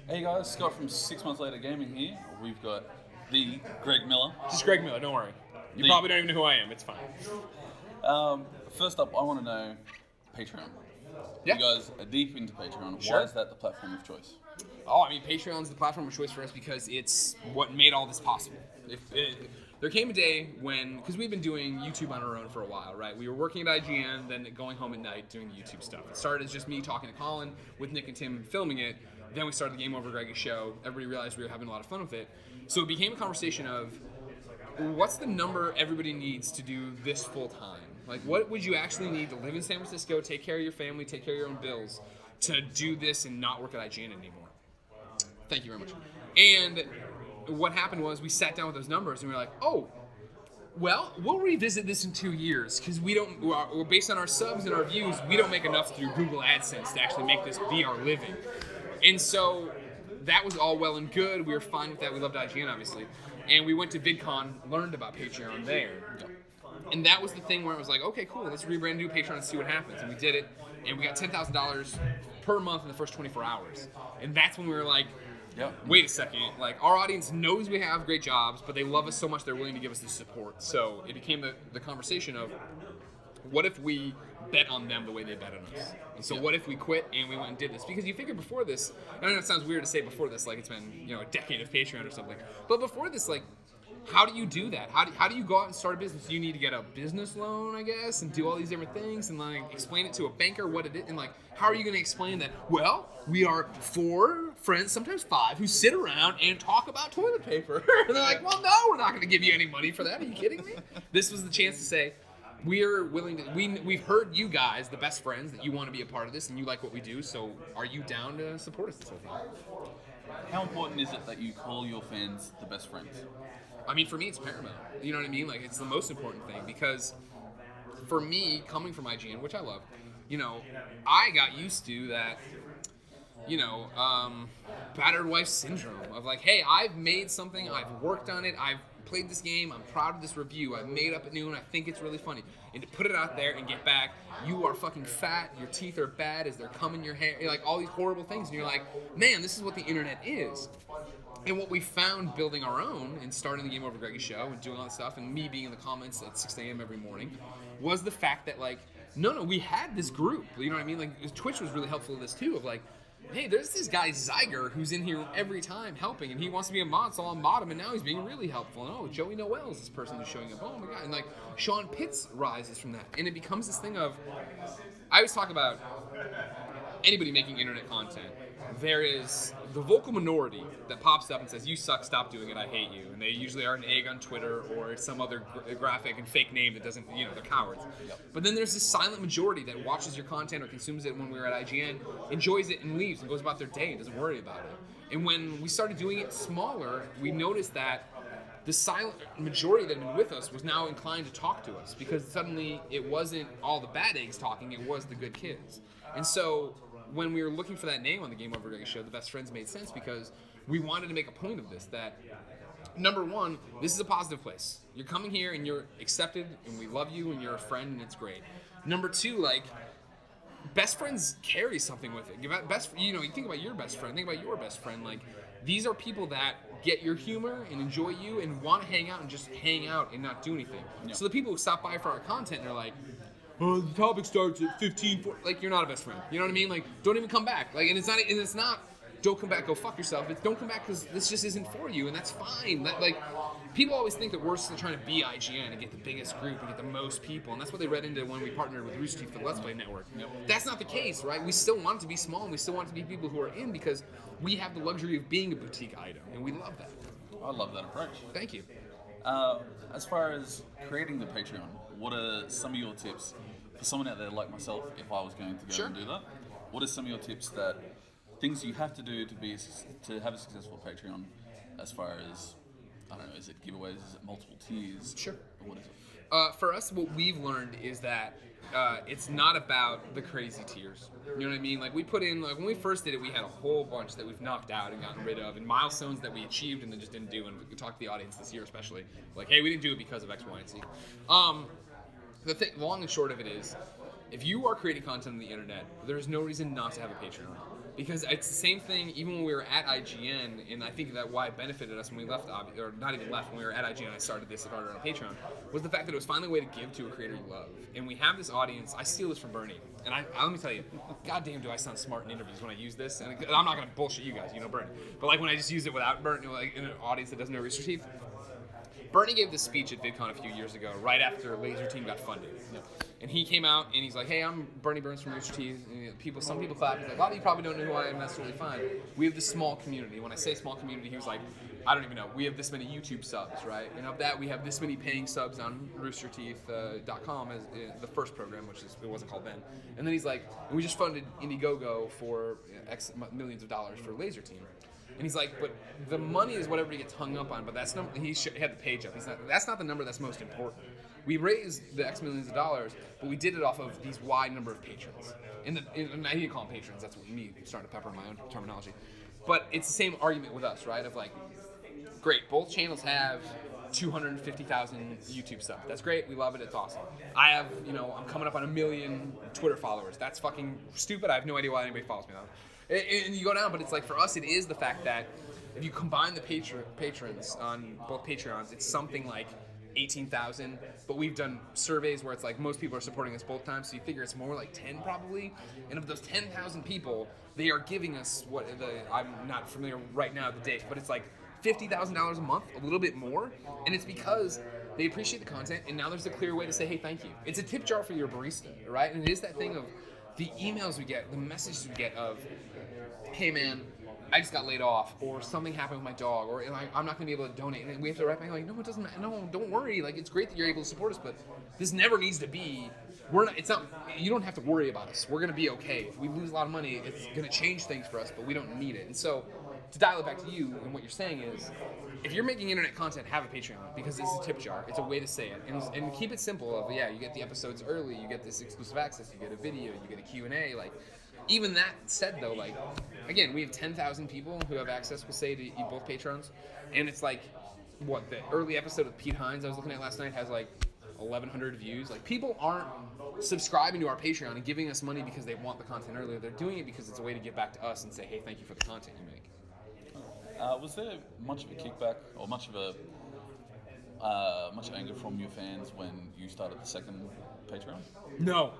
Hey guys, Scott from 6 Months Later Gaming here. We've got the Greg Miller. Just Greg Miller, don't worry. You probably don't even know who I am, it's fine. First up, I want to know Patreon. Yeah. You guys are deep into Patreon. Sure. Why is that the platform of choice? Oh, I mean, Patreon's the platform of choice for us because it's what made all this possible. There came a day when, because we've been doing YouTube on our own for a while, right? We were working at IGN, then going home at night doing the YouTube stuff. It started as just me talking to Colin with Nick and Tim filming it. Then we started the Game Over Greggy show. Everybody realized we were having a lot of fun with it. So it became a conversation of, what's the number everybody needs to do this full time? Like, what would you actually need to live in San Francisco, take care of your family, take care of your own bills, to do this and not work at IGN anymore? Thank you very much. And what happened was we sat down with those numbers and we were like, oh, well, we'll revisit this in 2 years because we're based on our subs and our views, we don't make enough through Google AdSense to actually make this be our living. And so that was all well and good. We were fine with that. We loved IGN, obviously. And we went to VidCon, learned about Patreon there. And that was the thing where it was like, okay, cool, let's rebrand and do Patreon and see what happens. And we did it, and we got $10,000 per month in the first 24 hours. And that's when we were like, wait a second, like our audience knows we have great jobs, but they love us so much they're willing to give us this support. So it became the conversation of, what if we bet on them the way they bet on us? And so what if we quit and we went and did this? Because you figure before this, I know it sounds weird to say before this, like it's been a decade of Patreon or something, but before this, like, how do you do that? How do you go out and start a business? You need to get a business loan, I guess, and do all these different things and like explain it to a banker what it is, and like how are you going to explain that? Well, we are 4 friends, sometimes 5, who sit around and talk about toilet paper. And they're like, well, no, we're not going to give you any money for that. Are you kidding me? This was the chance to say, we're willing to. We've heard you guys, the best friends, that you want to be a part of this and you like what we do. So are you down to support us this whole time? How important is it that you call your fans the best friends? I mean, for me, it's paramount. You know what I mean? Like, it's the most important thing because for me, coming from IGN, which I love, I got used to that, battered wife syndrome of like, hey, I've made something, I've worked on it, I've played this game, I'm proud of this review, I made up it new and I think it's really funny. And to put it out there and get back, you are fucking fat, your teeth are bad as they're combing your hair, like all these horrible things. And you're like, man, this is what the internet is. And what we found building our own and starting the Game Over Greggy show and doing all that stuff and me being in the comments at 6 a.m. every morning was the fact that like, no, we had this group, you know what I mean? Like Twitch was really helpful in this too of like, hey, there's this guy Zyger who's in here every time helping, and he wants to be a mod, so I'll mod him, and now he's being really helpful. And oh, Joey Noel is this person who's showing up. Oh my god, and like Sean Pitts rises from that, and it becomes this thing of, I always talk about anybody making internet content. There is the vocal minority that pops up and says, you suck, stop doing it, I hate you. And they usually are an egg on Twitter or some other graphic and fake name that doesn't, they're cowards. But then there's this silent majority that watches your content or consumes it when we were at IGN, enjoys it and leaves and goes about their day and doesn't worry about it. And when we started doing it smaller, we noticed that the silent majority that had been with us was now inclined to talk to us because suddenly it wasn't all the bad eggs talking, it was the good kids. And so when we were looking for that name on the Game Over Greggy show, the best friends made sense because we wanted to make a point of this, that number one, this is a positive place. You're coming here and you're accepted and we love you and you're a friend and it's great. Number two, like, best friends carry something with it. You think about your best friend, think about your best friend. Like, these are people that get your humor and enjoy you and want to hang out and just hang out and not do anything. Yeah. So the people who stop by for our content, they're like, oh, the topic starts at 15, like, you're not a best friend. You know what I mean? Like, don't even come back. Like, and it's not, don't come back, go fuck yourself. It's don't come back because this just isn't for you, and that's fine. Like, people always think that we're still trying to be IGN and get the biggest group and get the most people, and that's what they read into when we partnered with Rooster Teeth for the Let's Play Network. Yep. That's not the case, right? We still want it to be small, and we still want it to be people who are in because we have the luxury of being a boutique item, and we love that. I love that approach. Thank you. As far as creating the Patreon, what are some of your tips for someone out there like myself, if I was going to go and do that? What are some of your tips that things you have to do to have a successful Patreon? As far as, I don't know, is it giveaways? Is it multiple tiers? Sure. Or what is it? For us, what we've learned is that it's not about the crazy tiers. You know what I mean? Like, we put in, like, when we first did it, we had a whole bunch that we've knocked out and gotten rid of, and milestones that we achieved and then just didn't do. And we talked to the audience this year especially, like, hey, we didn't do it because of X, Y, and Z. The long and short of it is, if you are creating content on the internet, there's no reason not to have a Patreon. Because it's the same thing even when we were at IGN, and I think that why it benefited us when we left, or not even left, when we were at IGN, I started this on Patreon, was the fact that it was finally a way to give to a creator you love. And we have this audience, I steal this from Bernie, and let me tell you, goddamn do I sound smart in interviews when I use this, and I'm not going to bullshit you guys, you know Bernie, but like when I just use it without Bernie, like in an audience that doesn't know Rooster Teeth. Bernie gave this speech at VidCon a few years ago, right after Laser Team got funded. And he came out and he's like, hey, I'm Bernie Burns from Rooster Teeth. And some people clap. He's like, a lot of you probably don't know who I am. That's totally fine. We have this small community. When I say small community, he was like, I don't even know. We have this many YouTube subs, right? And of that, we have this many paying subs on roosterteeth.com as the first program, which it wasn't called then. And then he's like, and we just funded Indiegogo for X millions of dollars for Laser Team. And he's like, but the money is what everybody gets hung up on. But that's not. He had the page up. That's not the number that's most important. We raised the X millions of dollars, but we did it off of these wide number of patrons. And I didn't call them patrons. That's what me starting to pepper my own terminology. But it's the same argument with us, right? Of like, great, both channels have 250,000 YouTube subs. That's great. We love it. It's awesome. I have, I'm coming up on 1 million Twitter followers. That's fucking stupid. I have no idea why anybody follows me on. And you go down, but it's like for us, it is the fact that if you combine the patrons on both Patreons, it's something like 18,000. But we've done surveys where it's like most people are supporting us both times, so you figure it's more like 10 probably. And of those 10,000 people, they are giving us I'm not familiar right now with the date, but it's like $50,000 a month, a little bit more. And it's because they appreciate the content, and now there's a clear way to say, hey, thank you. It's a tip jar for your barista, right? And it is that thing of the emails we get, the messages we get of, hey man, I just got laid off, or something happened with my dog, or I'm not going to be able to donate. And we have to write back like, no, it doesn't matter. No, don't worry. Like, it's great that you're able to support us, but this never needs to be. You don't have to worry about us. We're going to be okay. If we lose a lot of money, it's going to change things for us, but we don't need it. And so, to dial it back to you, and what you're saying is, if you're making internet content, have a Patreon, because it's a tip jar. It's a way to say it. And keep it simple of, you get the episodes early, you get this exclusive access, you get a video, you get a Q&A, like, even that said, though, like, again, we have 10,000 people who have access, we'll say, to both Patrons, and it's like, the early episode of Pete Hines I was looking at last night has, like, 1,100 views. Like, people aren't subscribing to our Patreon and giving us money because they want the content earlier. They're doing it because it's a way to give back to us and say, hey, thank you for the content you make. Was there much of a kickback or much anger from your fans when you started the second Patreon? No,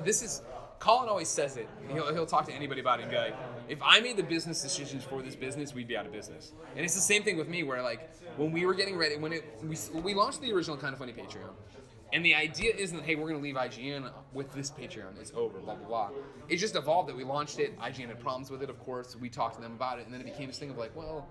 this is, Colin always says it. He'll talk to anybody about it and be like, if I made the business decisions for this business, we'd be out of business. And it's the same thing with me where, like, when we were getting ready, we launched the original Kind of Funny Patreon. And the idea isn't, hey, we're going to leave IGN with this Patreon. It's over, blah, blah, blah. It just evolved that we launched it. IGN had problems with it, of course. We talked to them about it. And then it became this thing of like, well,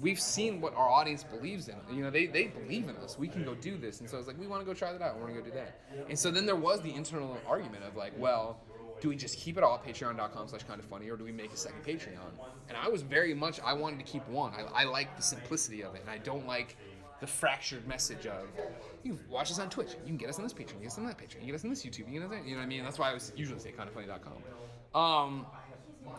we've seen what our audience believes in. They believe in us. We can go do this. And so it's like, we want to go try that out. We want to go do that. And so then there was the internal argument of like, well, do we just keep it all at patreon.com/kindoffunny, or do we make a second Patreon? And I was I wanted to keep one. I like the simplicity of it. And I don't like the fractured message of, you watch us on Twitch, you can get us on this Patreon, you can get us on that Patreon, you can get us on this YouTube, you can get us on that, you know what I mean? That's why I was usually say kindoffunny.com.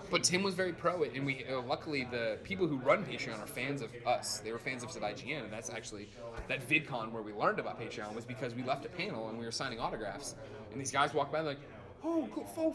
But Tim was very pro it, and we luckily the people who run Patreon are fans of us. They were fans of us at IGN, and that's actually that VidCon where we learned about Patreon was because we left a panel and we were signing autographs, and these guys walked by like, oh,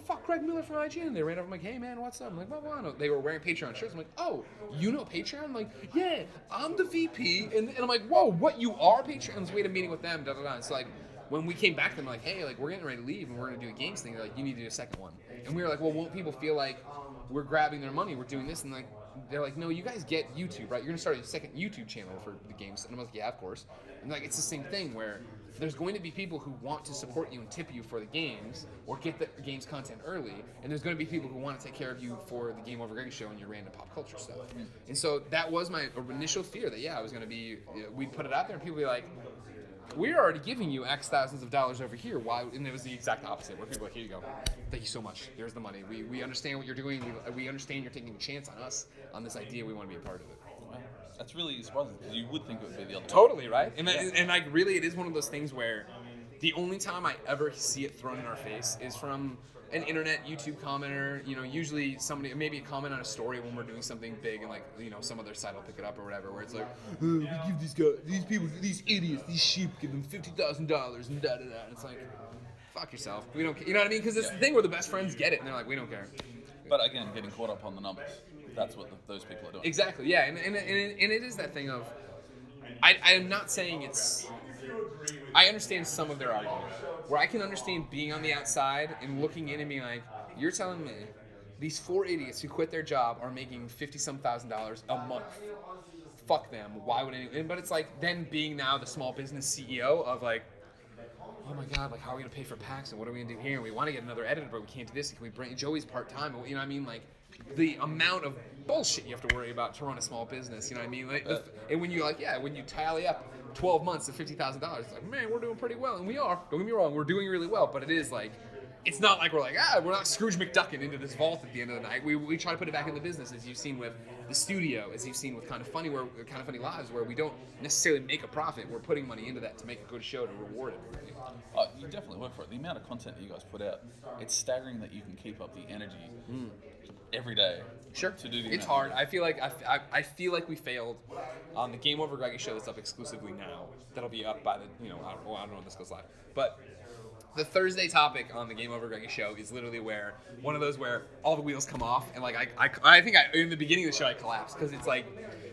fuck Greg Miller from IGN. They ran over, I'm like, hey man, what's up? I'm like, blah, blah, blah. They were wearing Patreon shirts. I'm like, oh, you know Patreon? I'm like, yeah, I'm the VP. And I'm like, whoa, what, you are Patreon? And so we had a meeting with them, da da da. It's like, when we came back to them, like, hey, like, we're getting ready to leave and we're going to do a games thing. They're like, you need to do a second one. And we were like, well, won't people feel like we're grabbing their money? We're doing this. And like, they're like, no, you guys get YouTube, right? You're going to start a second YouTube channel for the games. And I'm like, yeah, of course. And like, it's the same thing where there's going to be people who want to support you and tip you for the games or get the games content early, and there's going to be people who want to take care of you for the Game Over Greg show and your random pop culture stuff. And so that was my initial fear that, I was going to be, we'd put it out there and people would be like, we're already giving you X thousands of dollars over here. Why? And it was the exact opposite, where people were like, here you go. Thank you so much. There's the money. We understand what you're doing. We understand you're taking a chance on us, on this idea. We want to be a part of it. That's really surprising, because you would think it would be the other way. Totally, right? And like, really, it is one of those things where the only time I ever see it thrown in our face is from an internet YouTube commenter, usually somebody, maybe a comment on a story when we're doing something big and like, some other site will pick it up or whatever, where it's like, we give these guys, these people, these idiots, these sheep, give them $50,000 and da da da. And it's like, fuck yourself. We don't care. You know what I mean? Because it's the thing where the best friends get it, and they're like, we don't care. But again, getting caught up on the numbers. That's what those people are doing. Exactly, yeah. And it is that thing of, I am not saying it's, I understand some of their argument. Where I can understand being on the outside and looking in and being like, you're telling me these 4 idiots who quit their job are making $50,000 a month. Fuck them. Why would anyone? But it's like then being now the small business CEO of like, oh my God, like how are we gonna pay for PAX and what are we gonna do here? And we want to get another editor, but we can't do this. Can we bring Joey's part time? You know what I mean? Like the amount of bullshit you have to worry about to run a small business. You know what I mean? Like, and when you when you tally up 12 months of $50,000, it's like, man, we're doing pretty well, and we are. Don't get me wrong, we're doing really well, but it is like. It's not like we're like, we're not Scrooge McDucking into this vault at the end of the night. We try to put it back in the business, as you've seen with the studio, as you've seen with Kind of Funny Lives, where we don't necessarily make a profit. We're putting money into that to make a good show to reward everybody. Oh, you definitely work for it. The amount of content that you guys put out, it's staggering that you can keep up the energy every day. Sure. To do the it's hard. I feel like we failed on the Game Over Greggy show that's up exclusively now. That'll be up by the I don't know when this goes live, but. The Thursday topic on the Game Over Greggy show is literally where one of those where all the wheels come off, and like I think in the beginning of the show I collapsed because it's like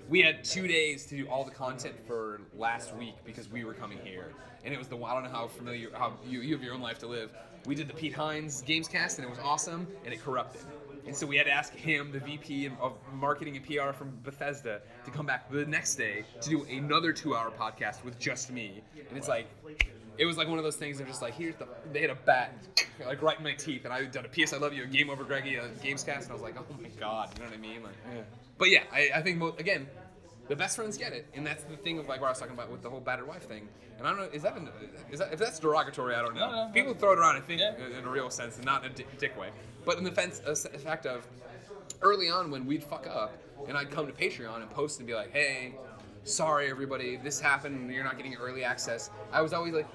we had 2 days to do all the content for last week because we were coming here, and it was I don't know how you have your own life to live. We did the Pete Hines Gamescast and it was awesome, and it corrupted. And so we had to ask him, the VP of marketing and PR from Bethesda, to come back the next day to do another 2-hour podcast with just me, and it's like. It was like one of those things. They're just like, they had a bat, like right in my teeth, and I done a PS I Love You, a Game Over Greggy, a Gamescast, and I was like, oh my God, you know what I mean? Like, But yeah, I think again, the best friends get it, and that's the thing of like what I was talking about with the whole battered wife thing. And I don't know, is that if that's derogatory? I don't know. No. People throw it around, I think, in a real sense, and not in a dick way. But in the fact of early on when we'd fuck up, and I'd come to Patreon and post and be like, hey. Sorry, everybody, this happened, you're not getting early access. I was always like,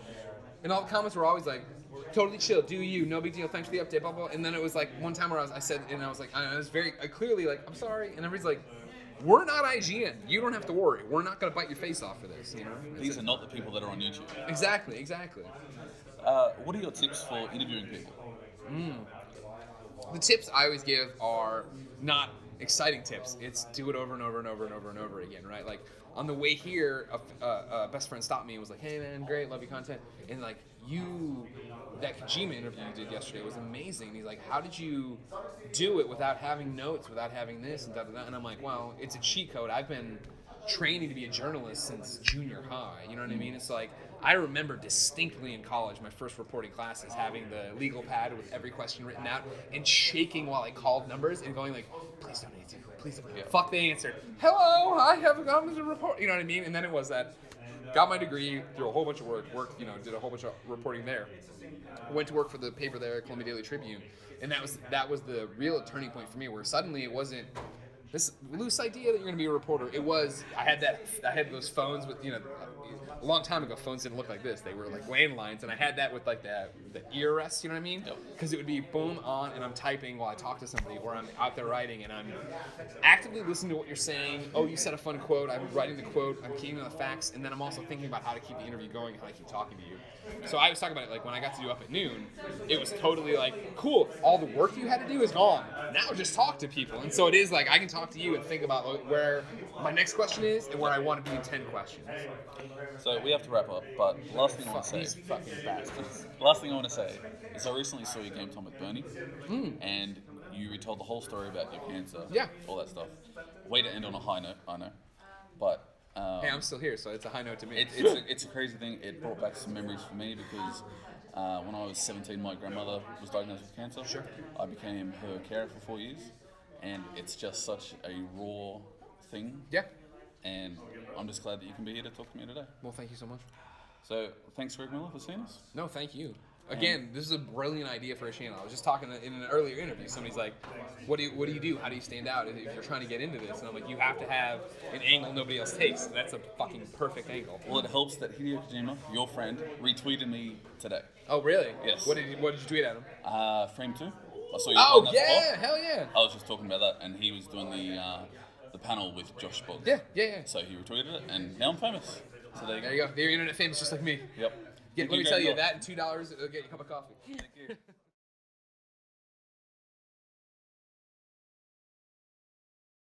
and all the comments were always like, totally chill, do you, no big deal, thanks for the update, blah, blah. And then it was like, one time where I said, and I was like, I was very clearly like, I'm sorry. And everybody's like, we're not IGN. You don't have to worry. We're not going to bite your face off for this, you know? These are not the people that are on YouTube. Exactly. What are your tips for interviewing people? The tips I always give are not exciting tips. It's do it over and over and over and over and over again, right? Like, on the way here, a best friend stopped me and was like, hey man, great, love your content. And like, that Kojima interview you did yesterday was amazing. And he's like, how did you do it without having notes, without having this and da-da-da? And I'm like, well, it's a cheat code. I've been training to be a journalist since junior high. You know what I mean? It's like, I remember distinctly in college, my first reporting classes, having the legal pad with every question written out and shaking while I called numbers and going like, please don't answer. Please don't. Yeah. Fuck the answer. Hello, I have come to report. You know what I mean? And then it was that. Got my degree, through a whole bunch of work, did a whole bunch of reporting there. Went to work for the paper there, Columbia Daily Tribune, and that was the real turning point for me, where suddenly it wasn't this loose idea that you're going to be a reporter. It was I had those phones with a long time ago, phones didn't look like this. They were like landlines, and I had that with like the ear rests, you know what I mean? Because it would be boom on, and I'm typing while I talk to somebody, or I'm out there writing, and I'm actively listening to what you're saying. Oh, you said a fun quote. I'm writing the quote. I'm keeping the facts, and then I'm also thinking about how to keep the interview going, how to keep talking to you. So I was talking about it like when I got to do Up at Noon, it was totally like, cool, all the work you had to do is gone. Now just talk to people. And so it is like I can talk to you and think about where my next question is and where I want to be in 10 questions. So we have to wrap up, but last thing I want to say. These fucking bastards. Last thing I want to say is I recently saw your Game Time with Bernie, and you retold the whole story about your cancer, all that stuff. Way to end on a high note, I know, but. Hey, I'm still here, so it's a high note to me. It's a crazy thing. It brought back some memories for me because when I was 17, my grandmother was diagnosed with cancer. Sure. I became her carer for 4 years, and it's just such a raw thing. Yeah. And I'm just glad that you can be here to talk to me today. Well, thank you so much. So, thanks, Greg Miller, for seeing us. No, thank you. Again, this is a brilliant idea for a channel. I was just talking in an earlier interview. Somebody's like, what do you do? How do you stand out if you're trying to get into this? And I'm like, you have to have an angle nobody else takes. That's a fucking perfect angle. Well, it helps that Hideo Kojima, your friend, retweeted me today. Oh, really? Yes. What did you tweet at him? Frame 2. I saw you. Oh, yeah, hell yeah. I was just talking about that, and he was doing the panel with Josh Boggs. Yeah. So he retweeted it, and now I'm famous. So there you go. There you go. You're internet famous just like me. Yep. Let me tell you that, and $2 it'll get you a cup of coffee. Thank you.